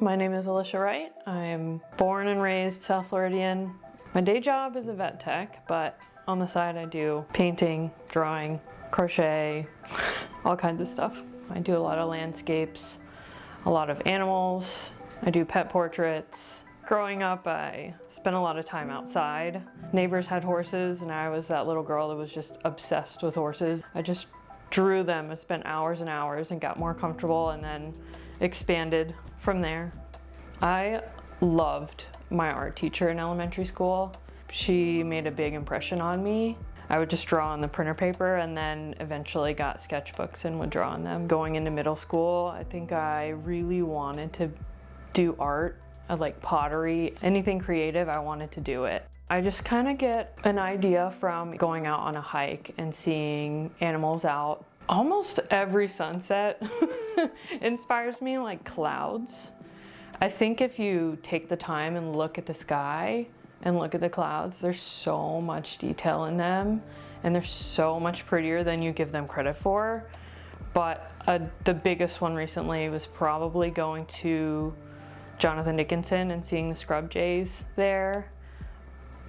My name is Alysia Wright. I'm born and raised South Floridian. My day job is a vet tech, but on the side I do painting, drawing, crochet, all kinds of stuff. I do a lot of landscapes, a lot of animals. I do pet portraits. Growing up, I spent a lot of time outside. Neighbors had horses, and I was that little girl that was just obsessed with horses. I just drew them and spent hours and hours and got more comfortable and then expanded from there. I loved my art teacher in elementary school. She made a big impression on me. I would just draw on the printer paper and then eventually got sketchbooks and would draw on them. Going into middle school, I think I really wanted to do art. I like pottery, anything creative, I wanted to do it. I just kind of get an idea from going out on a hike and seeing animals out. Almost every sunset inspires me, like clouds. I think if you take the time and look at the sky and look at the clouds, there's so much detail in them and they're so much prettier than you give them credit for. But the biggest one recently was probably going to Jonathan Dickinson and seeing the scrub jays there.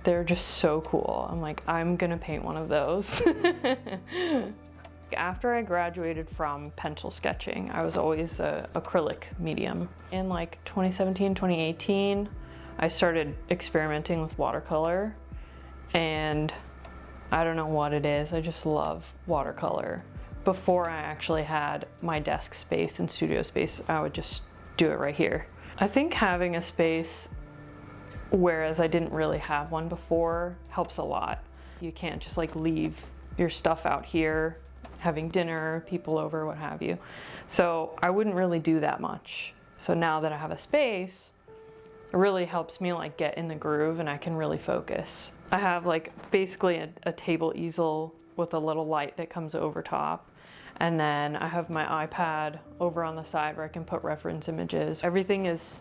They're just so cool. I'm like, I'm gonna paint one of those. After I graduated from pencil sketching, I was always an acrylic medium. In like 2017, 2018, I started experimenting with watercolor, and I don't know what it is, I just love watercolor. Before I actually had my desk space and studio space, I would just do it right here. I think having a space, whereas I didn't really have one before, helps a lot. You can't just like leave your stuff out here, having dinner, people over, what have you. So I wouldn't really do that much. So now that I have a space, it really helps me like get in the groove and I can really focus. I have like basically a table easel with a little light that comes over top. And then I have my iPad over on the side where I can put reference images. Everything is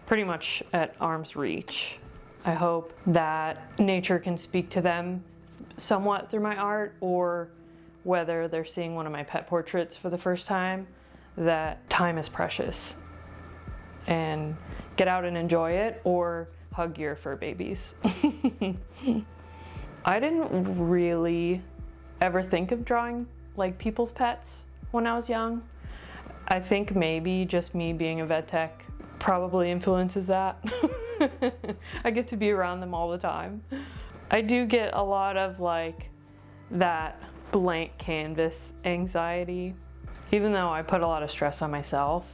pretty much at arm's reach. I hope that nature can speak to them somewhat through my art, or whether they're seeing one of my pet portraits for the first time, that time is precious. And get out and enjoy it, or hug your fur babies. I didn't really ever think of drawing like people's pets when I was young. I think maybe just me being a vet tech probably influences that. I get to be around them all the time. I do get a lot of like that blank canvas anxiety. Even though I put a lot of stress on myself,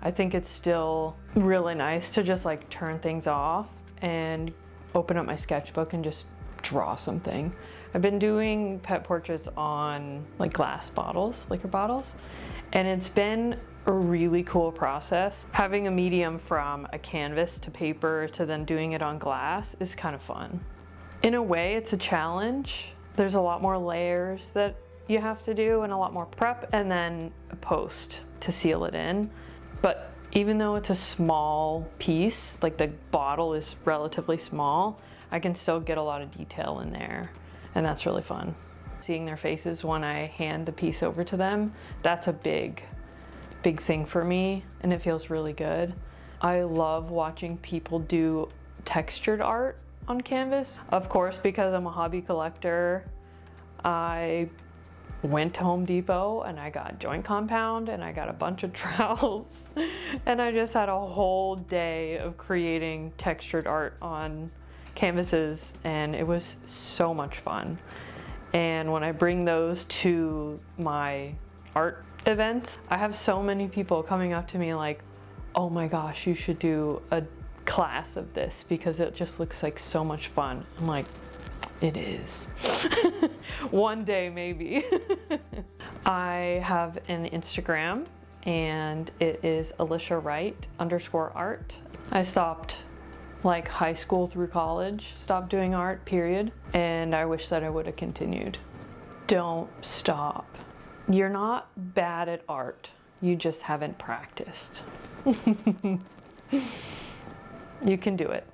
I think it's still really nice to just like turn things off and open up my sketchbook and just draw something. I've been doing pet portraits on like glass bottles, liquor bottles, and it's been a really cool process. Having a medium from a canvas to paper to then doing it on glass is kind of fun. In a way, it's a challenge. There's a lot more layers that you have to do and a lot more prep and then a post to seal it in. But even though it's a small piece, like the bottle is relatively small, I can still get a lot of detail in there, and that's really fun. Seeing their faces when I hand the piece over to them, that's a big thing for me, and it feels really good. I love watching people do textured art on canvas. Of course, because I'm a hobby collector, I went to Home Depot and I got joint compound and I got a bunch of trowels and I just had a whole day of creating textured art on canvases, and it was so much fun. And when I bring those to my art events, I have so many people coming up to me like, oh my gosh, you should do a class of this because it just looks like so much fun. I'm like, it is. One day maybe. I have an Instagram and it is Alysia Wright _art. I stopped like high school through college, stopped doing art, period. And I wish that I would have continued. Don't stop. You're not bad at art. You just haven't practiced. You can do it.